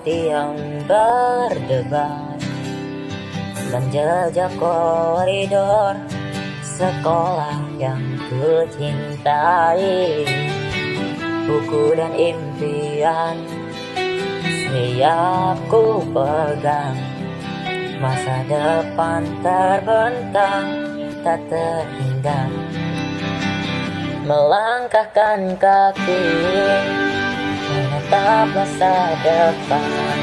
hati yang berdebar dan jejak koridor sekolah yang ku cintai. Buku dan impian siap ku pegang, masa depan terbentang tak terhingga. Melangkahkan kaki menatap masa depan,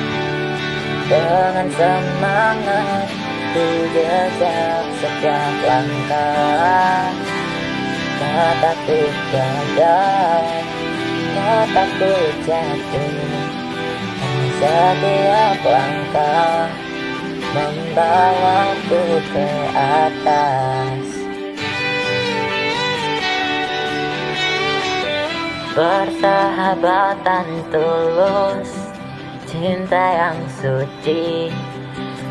dengan semangat ku jejak setiap langkah. Tak takut gagal, tak takut jatuh, setiap langkah membawaku ke atas. Persahabatan tulus, cinta yang suci,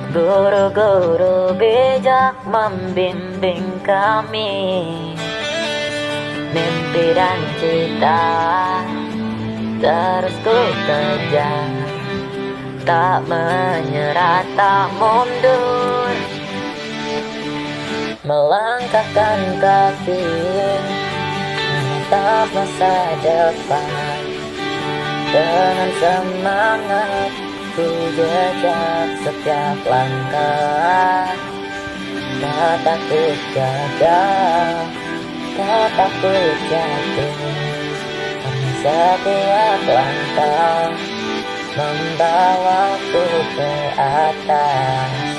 guru-guru bijak membimbing kami. Mimpi dan cita terus ku kejar, tak menyerah, tak mundur. Melangkahkan kaki menatap masa depan, dengan semangat ku jejak setiap langkah. Tak takut gagal, tak takut jatuh, karena setiap langkah membawaku ke atas.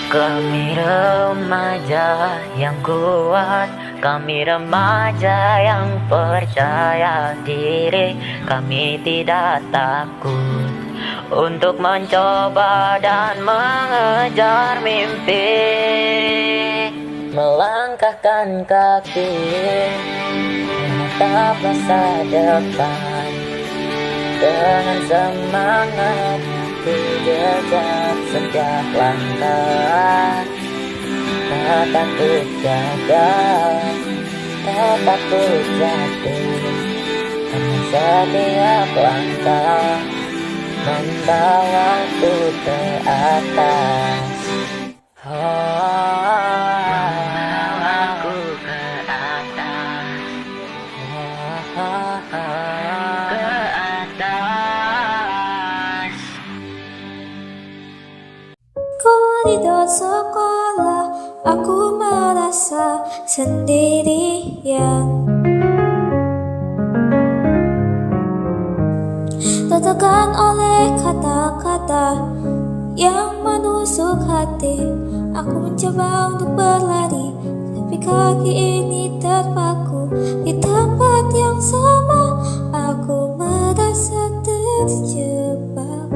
Kami remaja yang kuat, kami remaja yang percaya diri. Kami tidak takut untuk mencoba dan mengejar mimpi. Melangkahkan kaki menatap masa depan, dengan semangat ku jejak setiap langkah. Tak takut gagal, tak takut jatuh, karena setiap langkah membawaku ke atas. Membawaku ke atas, ke atas. Koridor sekolah, aku merasa sendirian, tertekan oleh kata-kata yang menusuk hati. Aku mencoba untuk berlari, tapi kaki ini terpaku di tempat yang sama. Aku merasa terjebak.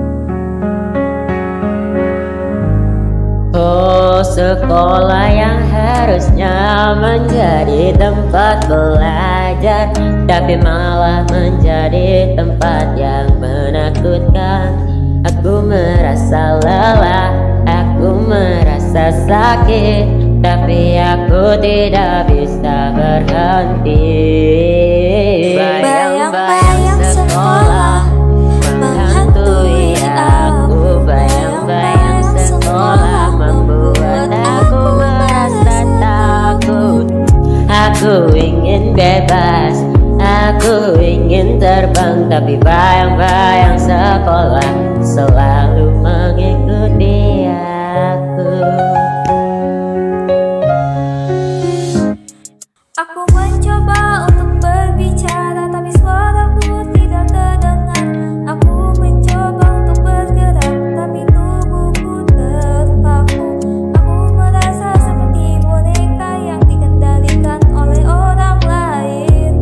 Oh, sekolah yang harusnya menjadi tempat belajar, tapi malah menjadi tempat yang menakutkan. Aku merasa lelah, aku merasa sakit, tapi aku tidak bisa berhenti. Bayang-bayang sekolah menghantui aku, bayang-bayang sekolah membuat aku merasa takut. Aku ingin bebas, aku ingin terbang, tapi bayang-bayang sekolah selalu mengikuti aku. Aku mencoba untuk berbicara, tapi suaraku tidak terdengar. Aku mencoba untuk bergerak, tapi tubuhku terpaku. Aku merasa seperti boneka yang dikendalikan oleh orang lain.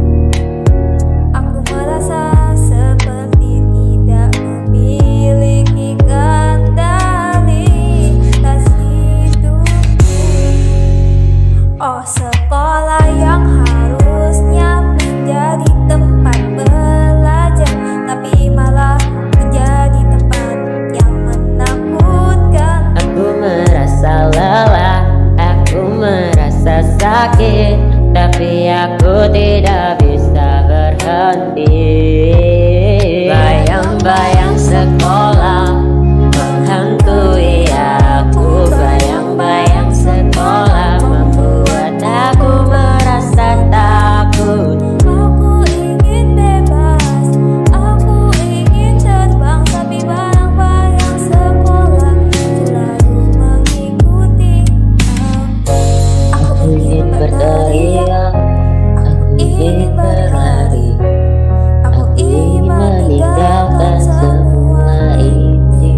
Aku merasa seperti tidak memiliki kendali atas hidupku. Oh, sekolah yang harusnya menjadi tempat belajar, tapi malah menjadi sakit, tapi aku tidak bisa berhenti. Bayang-bayang sekolah menghantui aku, bayang-bayang sekolah membuat aku merasa takut. Aku ingin bebas, aku ingin terbang, tapi bayang-bayang sekolah selalu mengikuti aku. Aku ingin berteriak, aku ingin berlari, aku ingin meninggalkan semua ini,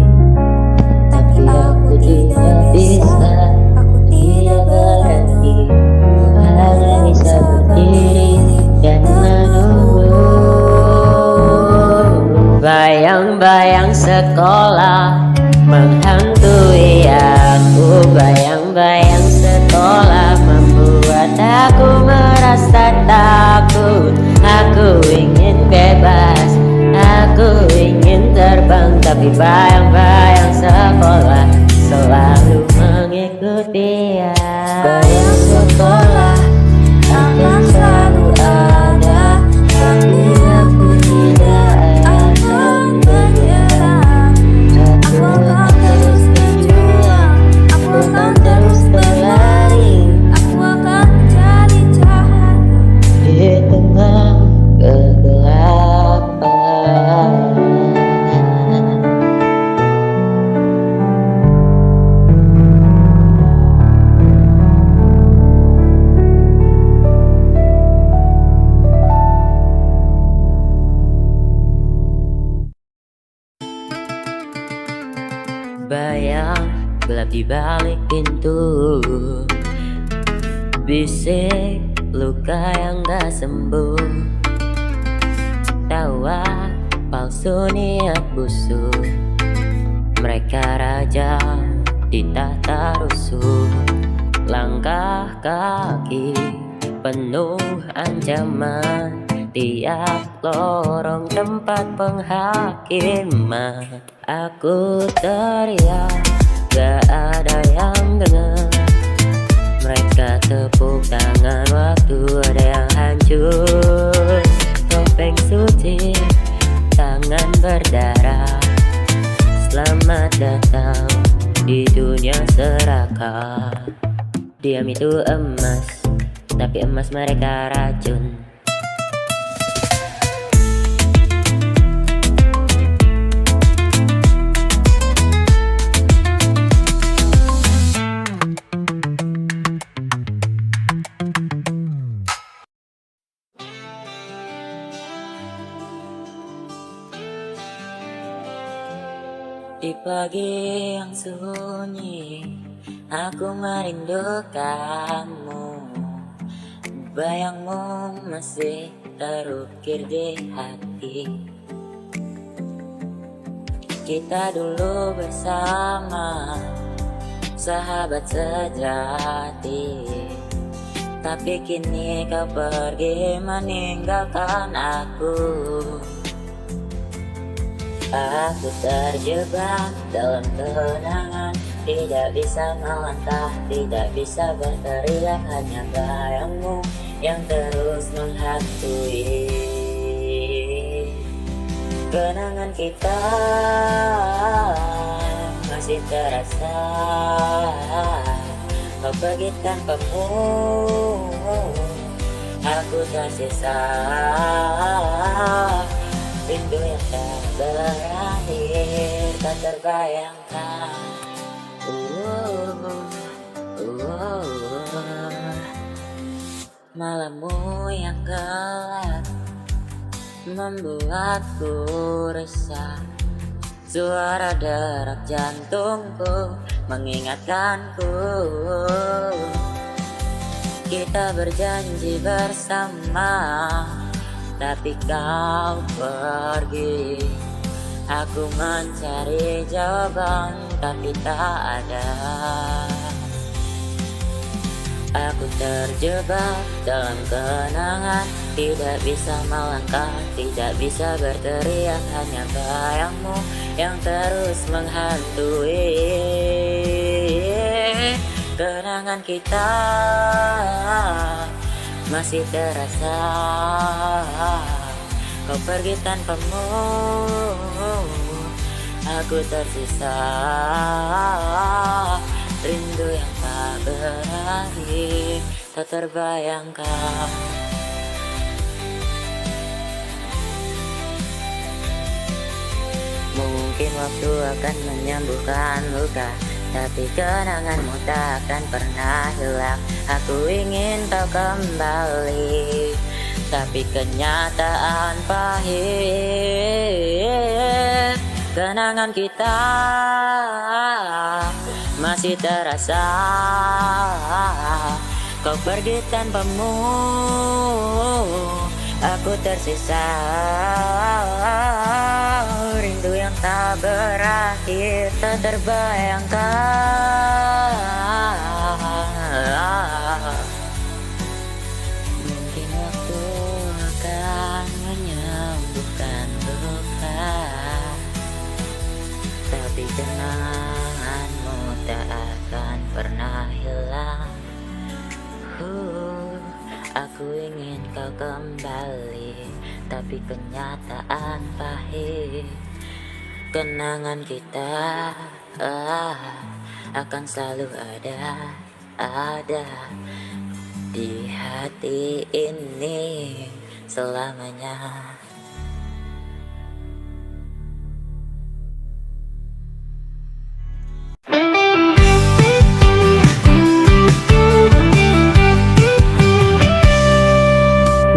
tapi aku tidak bisa, aku tidak berani. Hanya bisa berdiri dan menunggu. Bayang-bayang sekolah menghantui aku, bayang-bayang sekolah membuat aku merasa takut. Aku ingin bebas, aku ingin terbang, tapi bayang-bayang sekolah selalu mengikuti aku. Bayang sekolah akan selalu ada, tapi aku tidak akan menyerah. Aku akan terus berjuang, aku akan terus berlari, aku akan mencari cahaya. Di tengah kegelapan. Bayang gelap di balik pintu, bisik luka yang gak sembuh, tawa palsu niat busuk. Mereka raja di tahta rusuh, langkah kaki penuh ancaman, tiap lorong tempat penghakiman. Aku teriak, gak ada yang dengar. Mereka tepuk tangan waktu ada yang hancur. Topeng suci, tangan berdarah. Selamat datang di dunia serakah. Diam itu emas, tapi emas mereka racun. Di pagi yang sunyi, aku merindukanmu. Bayangmu masih terukir di hati. Kita dulu bersama, sahabat sejati. Tapi kini kau pergi meninggalkan aku. Aku terjebak dalam kenangan, tidak bisa melangkah, tidak bisa berteriak, hanya bayangmu yang terus menghantui. Kenangan kita masih terasa, kau pergi tanpamu, aku tersisa. Rindu yang tak berakhir, tak terbayangkan. Malammu yang gelap membuatku resah. Suara derak jantungku mengingatkanku. Kita berjanji bersama, tapi kau pergi. Aku mencari jawaban, tapi tak ada. Aku terjebak dalam kenangan, tidak bisa melangkah, tidak bisa berteriak, hanya bayangmu yang terus menghantui. kenangan kita masih terasa. Kau pergi tanpamu, aku tersisa. Rindu yang tak berakhir, tak terbayangkan. Mungkin waktu akan menyembuhkan luka, tapi kenanganmu tak akan pernah hilang. Aku ingin kau kembali, tapi kenyataan pahit. Kenangan kita masih terasa. Kau pergi tanpamu, aku tersisa. Rindu yang tak berakhir, tak terbayangkan. Mungkin waktu akan menyembuhkan luka, tapi kenanganmu tak akan pernah hilang. Aku ingin kau kembali, tapi kenyataan pahit. Kenangan kita akan selalu ada di hati ini selamanya.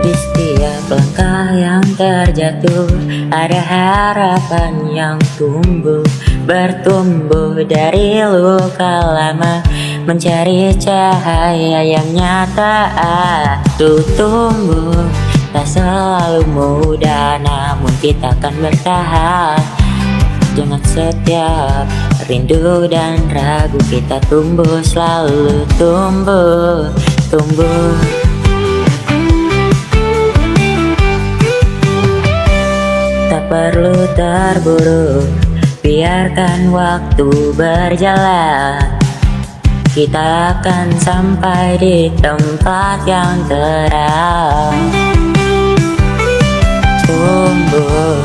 Di setiap langkah yang terjatuh, ada harapan yang bertumbuh dari luka lama, mencari cahaya yang nyata. Tuh tumbuh tak selalu mudah, namun kita akan bertahan. Dengan setiap rindu dan ragu, kita tumbuh, selalu tumbuh. Tak perlu terburu, biarkan waktu berjalan. Kita akan sampai di tempat yang terang. Tumbuh,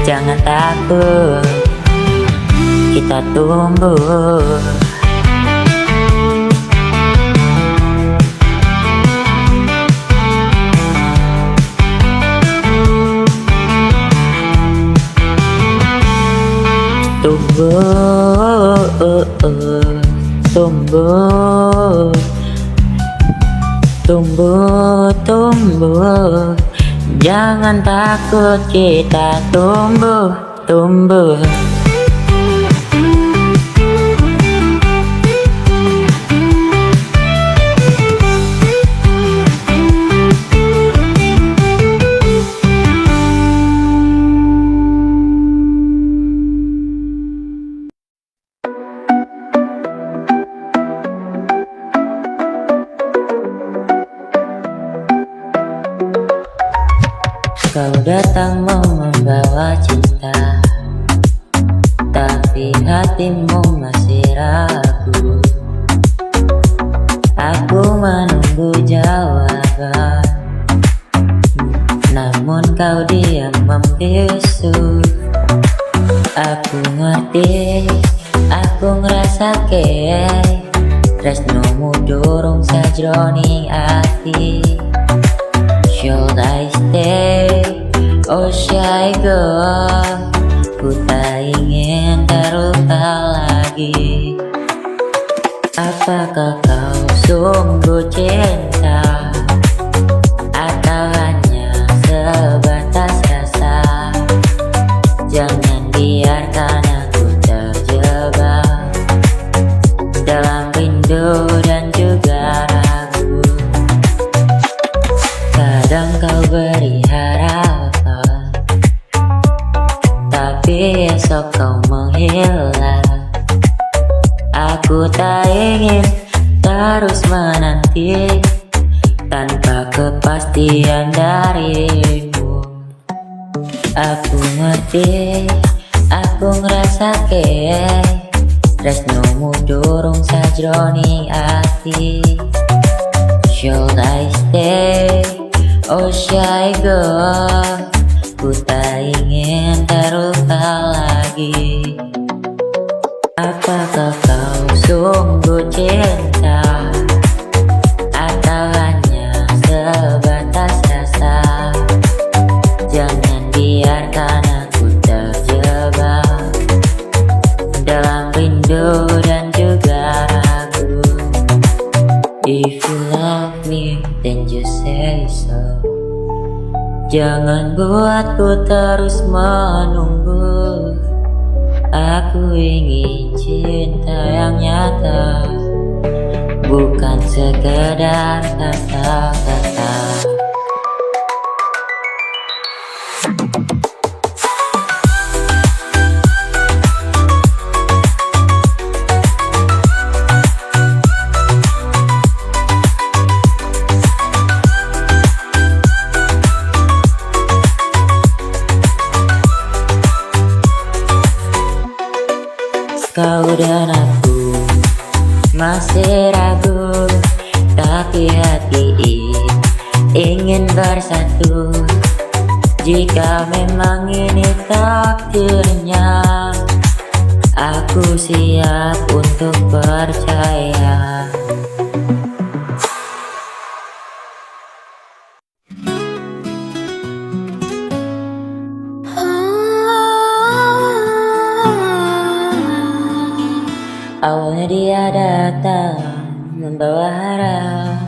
jangan takut, kita tumbuh. Tumbuh, jangan takut, kita tumbuh. Kau datang mau membawa cinta, tapi hatimu masih ragu. Aku menunggu jawaban, namun kau diam membisu. Aku ngerti, aku ngrasake tresnomu durung sajroning ati. Should I stay or should I go? Ku tak ingin terluka lagi. Apakah kau sungguh cinta, atau hanya sebatas rasa? Jangan biarkan aku terjebak dalam rindu dan juga ragu. Kadang kau beri harapan, tapi esok kau menghilang. Aku tak ingin terus menanti tanpa kepastian darimu. Aku ngerti, aku aku ngrasake tresnomu durung sajroning ati. Should I stay or should I go? Ku tak ingin terluka lagi. Apakah kau sungguh cinta atau hanya sebatas rasa? Jangan biarkan aku terjebak dalam rindu dan juga ragu. If you love me, then just say so. Jangan buatku terus menunggu. Aku ingin cinta yang nyata, bukan sekedar kata-kata. Kau dan aku masih ragu, tapi hati ingin bersatu. Jika memang ini takdirnya, aku siap untuk percaya. Awalnya dia datang membawa harap,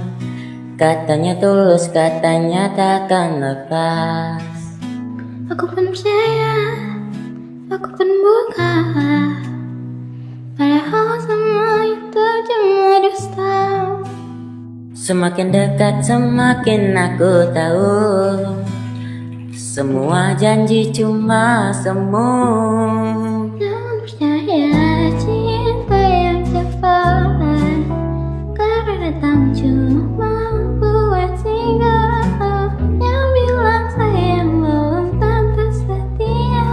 katanya tulus, katanya takkan lepas. Aku pun percaya, aku pun buka, padahal semua itu cuma dusta. Semakin dekat semakin aku tahu, semua janji cuma semu. Jangan percaya cinta yang cepat, karena datang cuma buat singgah. Yang bilang sayang belum tentu setia,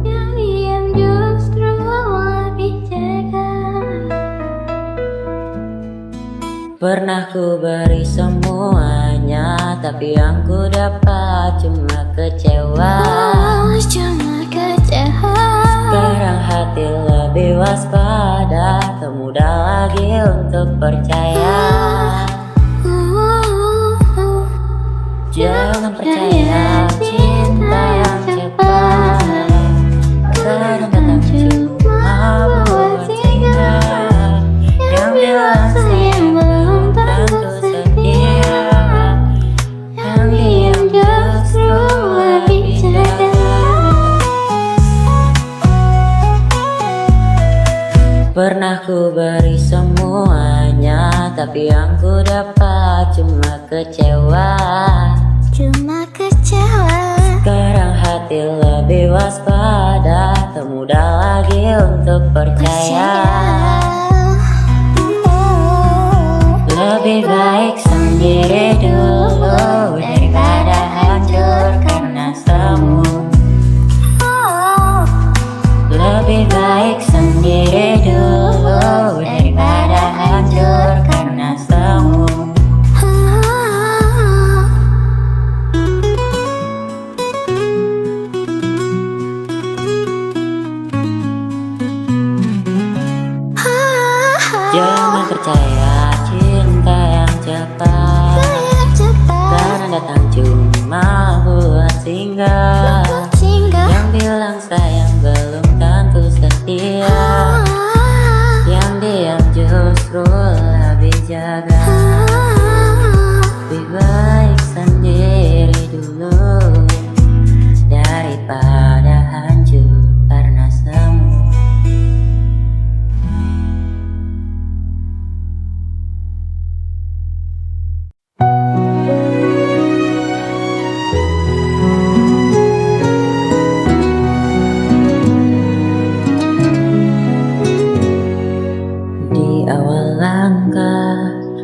yang diam justru lebih jaga. Pernah ku beri semuanya, tapi yang ku dapat cuma kecewa. Cuma kecewa. Sekarang hati lebih waspada, tak mudah lagi untuk percaya. Jangan percaya cinta yang cepat, kadang datang cuma buat singgah. Yang bilang sayang belum tentu setia, yang diam justru lebih jaga. Pernah ku beri semuanya, tapi yang ku dapat cuma kecewa. Cuma kecewa. Sekarang hati lebih waspada, tak mudah lagi untuk percaya. Lebih baik sendiri dulu daripada hancur karena semu. Lebih baik sendiri dulu daripada hancur karena semu. Jangan percaya cinta yang cepat, karena datang cuma buat singgah. Yang bilang sayang belum tentu setia, yang diam justru lebih jaga. Lebih baik sendiri dulu daripada hancur karena semu.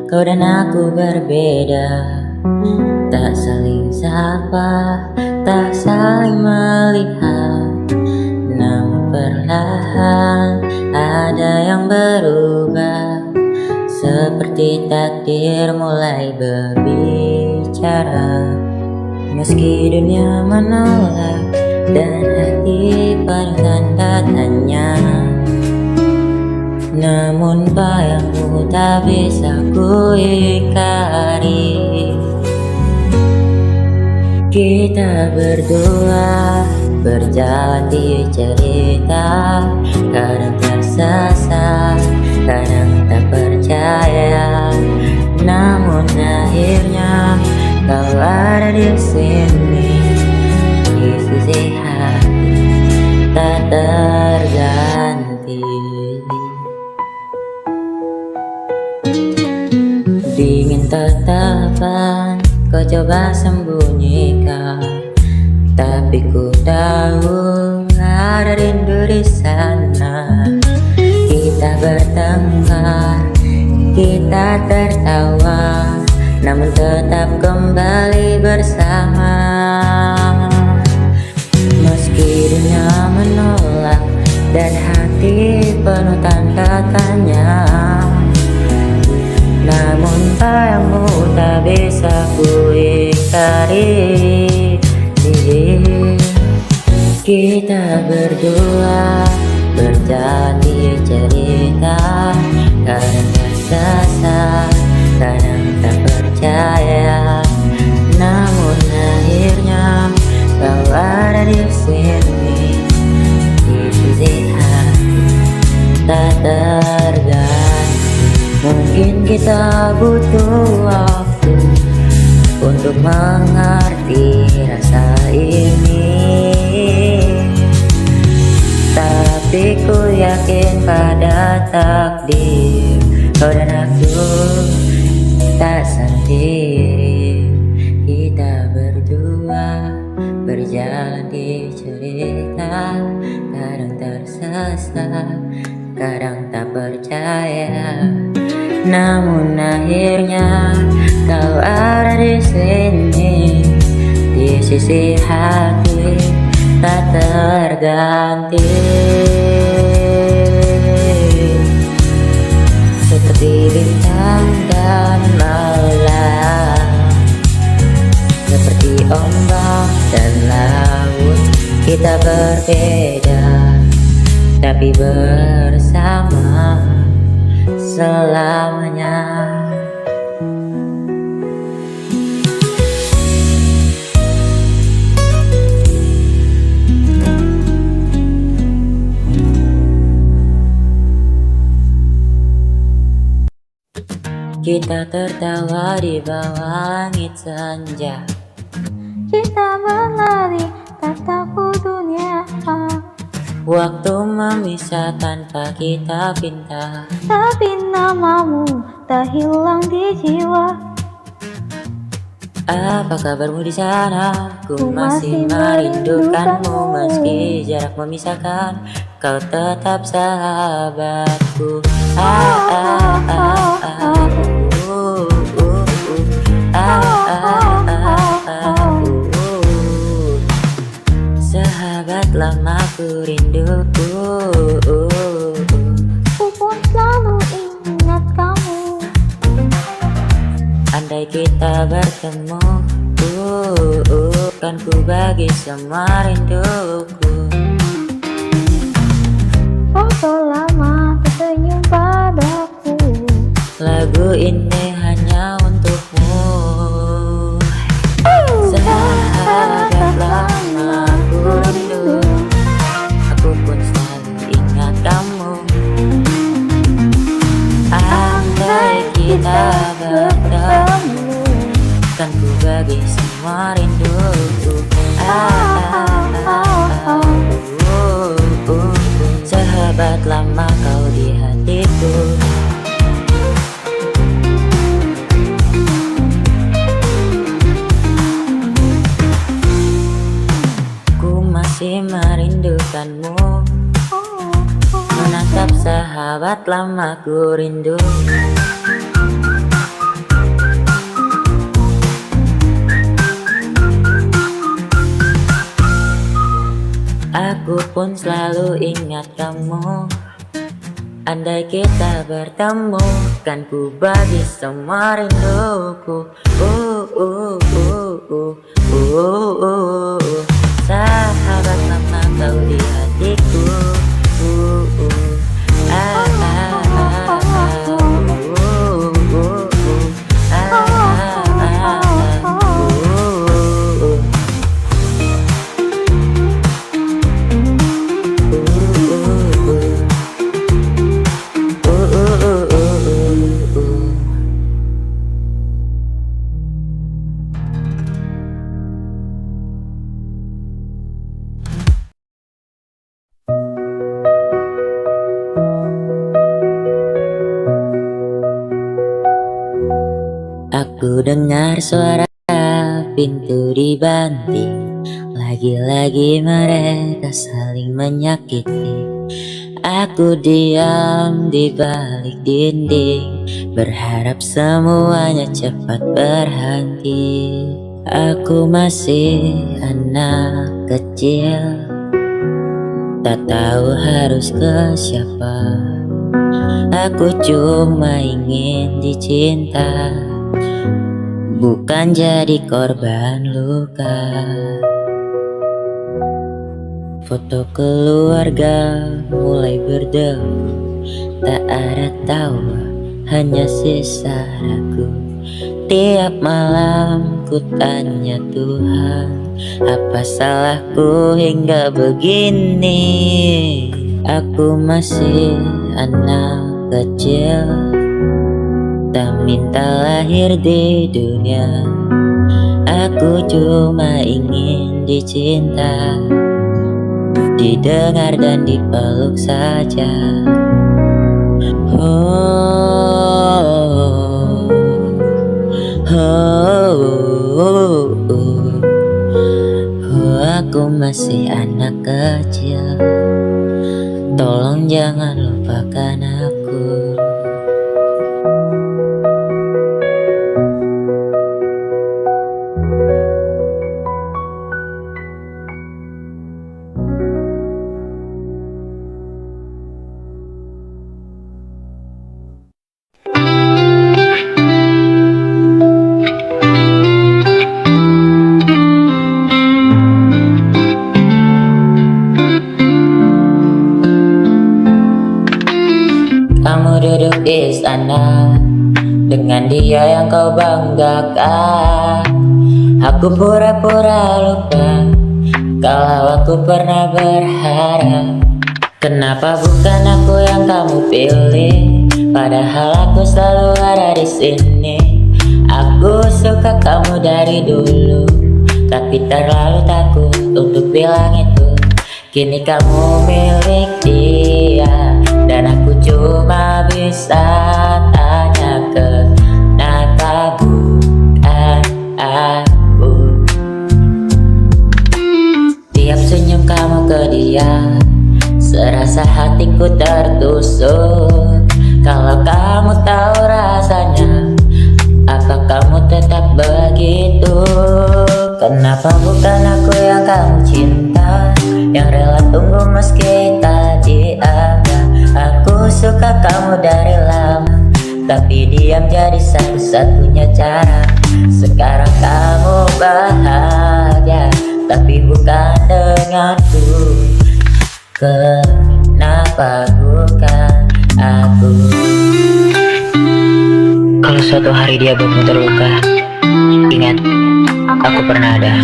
Kau dan aku berbeda, tak saling sapa, tak saling melihat. Namun perlahan ada yang berubah, seperti takdir mulai berbicara. Meski dunia menolak dan hati penuh tanda tanya, namun bayangmu tak bisa ku ingkari. Kita berdua berjalan di cerita, kadang tersesat, kadang tak percaya. Namun akhirnya kau ada di sini, di sisi hati tak terganti. Dingin tatapan kau coba sembunyikan, tapi ku tahu ada rindu di sana. Kita bertengkar, kita tertawa, namun tetap kembali bersama. Meski dunia menolak dan hati penuh tanda tanya, namun bayangmu tak bisa ku ingkari. Kita berdua berjalan di cerita, kadang tersesat, kadang tak percaya. Namun akhirnya kau ada di sini, di sisi hati tak terganti. Mungkin kita butuh waktu untuk mengerti rasa ini, tapi ku yakin pada takdir, kau dan aku tak sendiri. Kita berdua berjalan di cerita, kadang tersesat, kadang tak percaya. Namun akhirnya kau ada di sini, di sisi hati tak terganti. Seperti bintang dan malam, seperti ombak dan laut, kita berbeda tapi bersama selamanya. Kita tertawa di bawah langit senja, Kita berlari tak takut dunia. waktu memisah tanpa kita pinta, Tapi namamu tak hilang di jiwa. apa kabarmu di sana? Ku masih merindukanmu, meski jarak memisahkan, kau tetap sahabatku. Sahabat lamaku, rinduku. Ku pun selalu ingat kamu. Andai kita bertemu, kan ku bagi semua rinduku. Foto lama tersenyum padaku. Lagu ini hanya untukmu. Sahabat lama ku rindu, aku pun selalu ingat kamu. Andai kita bertemu, kan ku bagi semua rinduku. Sahabat lama kau di hatiku. Ku masih merindukanmu, menatap sahabat lama ku rindu. Aku Aku pun selalu ingat kamu. Andai kita bertemu, kan ku bagi semua rinduku. Sahabat lama kau di hatiku. Aku dengar suara pintu dibanting. Lagi-lagi mereka saling menyakiti. Aku diam di balik dinding, berharap semuanya cepat berhenti. Aku masih anak kecil, tak tahu harus ke siapa. Aku cuma ingin dicinta, bukan jadi korban luka. Foto keluarga mulai berdebu, tak ada tawa, hanya sisa ragu. Tiap malam ku tanya Tuhan, apa salahku hingga begini? Aku masih anak kecil, tak minta lahir di dunia. Aku cuma ingin dicinta, didengar dan dipeluk saja. Aku masih anak kecil, tolong jangan lupakan aku. Kamu duduk di sana dengan dia yang kau banggakan. Aku pura-pura lupa kalau aku pernah berharap. Kenapa bukan aku yang kamu pilih, padahal aku selalu ada di sini. Aku suka kamu dari dulu, tapi terlalu takut untuk bilang itu. Kini kamu milik dia, dan aku cuma bisa tanya, kenapa bukan aku? Tiap senyum kamu ke dia, serasa hatiku tertusuk. Kalau kamu tahu rasanya, apa kamu tetap begitu? Kenapa bukan aku yang kamu cinta, yang rela tunggu meski tak dianggap? Aku suka kamu dari lama, tapi diam jadi satu-satunya cara. Sekarang kamu bahagia, tapi bukan denganku. Kenapa bukan aku? Kalau suatu hari dia buatmu terluka, ingat, aku pernah ada.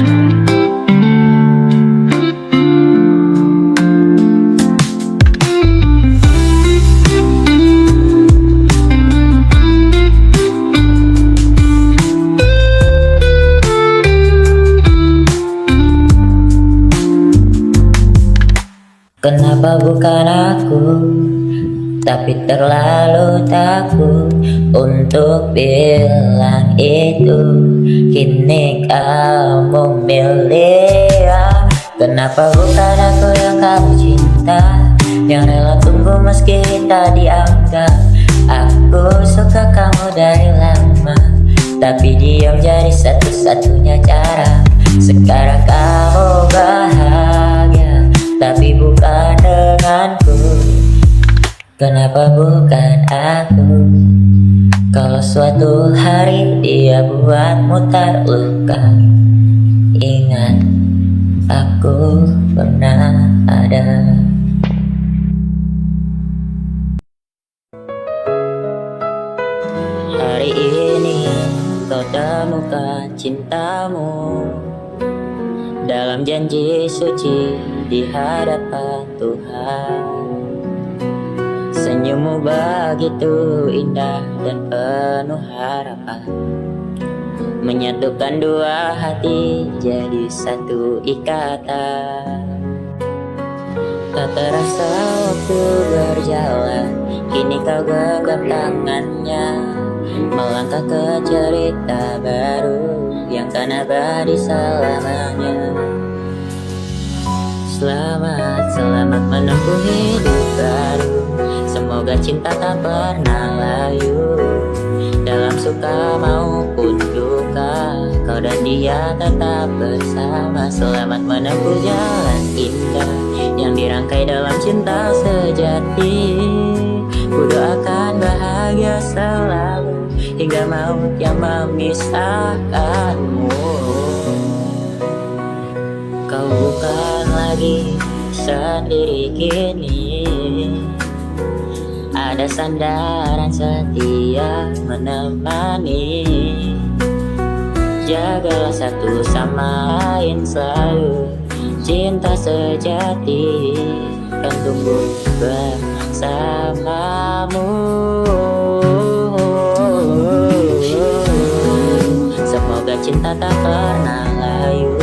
Kenapa bukan aku, tapi terlalu takut untuk bilang itu. Kini kamu milik. Kenapa bukan aku yang kamu cinta, yang rela tunggu meski tak dianggap? Aku suka kamu dari lama, tapi diam jadi satu-satunya cara. Sekarang kamu bahagia, tapi bahwa bukan aku. Kalau suatu hari dia buatmu terluka, ingat aku pernah ada. Hari ini kau temukan cintamu dalam janji suci di hadapan Tuhan. Senyummu begitu indah dan penuh harapan, menyatukan dua hati jadi satu ikatan. Tak terasa waktu berjalan, kini kau genggam tangannya, melangkah ke cerita baru yang kan abadi selamanya. Selamat, selamat menempuh hidup baru. Semoga cinta tak pernah layu, dalam suka maupun duka, kau dan dia tetap bersama. Selamat menempuh jalan indah yang dirangkai dalam cinta sejati. Ku doakan bahagia selalu hingga maut yang memisahkanmu. Kau bukan lagi sendiri kini, ada sandaran setia menemani. Jagalah satu sama lain selalu, cinta sejati kan tumbuh bersamamu. Semoga cinta tak pernah layu,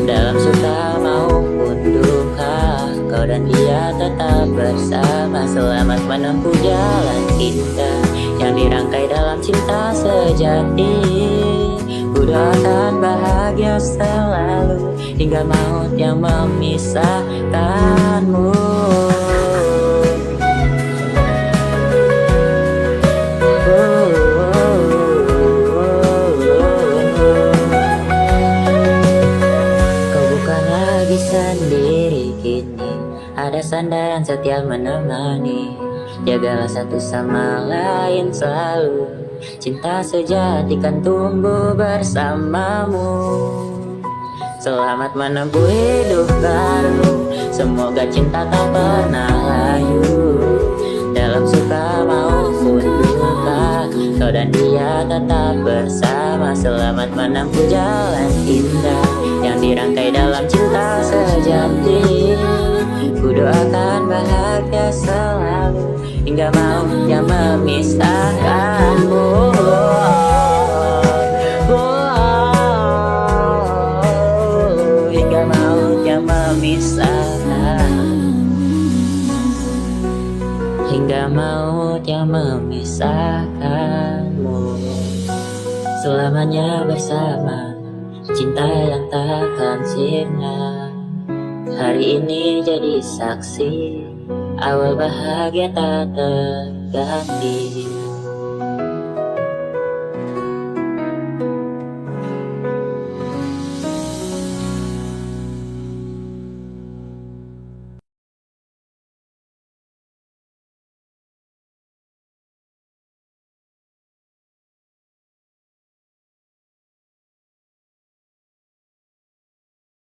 dalam suka maupun duka, kau dan dia tetap bersama. Selamat menempuh jalan indah yang dirangkai dalam cinta sejati. Ku doakan bahagia selalu hingga maut yang memisahkanmu. Sendiri kini, ada sandaran setia menemani. Jagalah satu sama lain selalu, cinta sejati kan tumbuh bersamamu. Selamat menempuh hidup baru, semoga cinta tak pernah layu, dalam suka maupun duka, kau dan dia tetap bersama. Selamat menempuh jalan indah yang dirangkai dalam cinta sejati. Ku doakan bahagia selalu hingga maut yang memisahkanmu. Hingga maut yang memisahkan, hingga maut yang memisahkanmu. Selamanya bersama, cinta yang takkan sirna. Hari ini jadi saksi, awal bahagia tak terganti.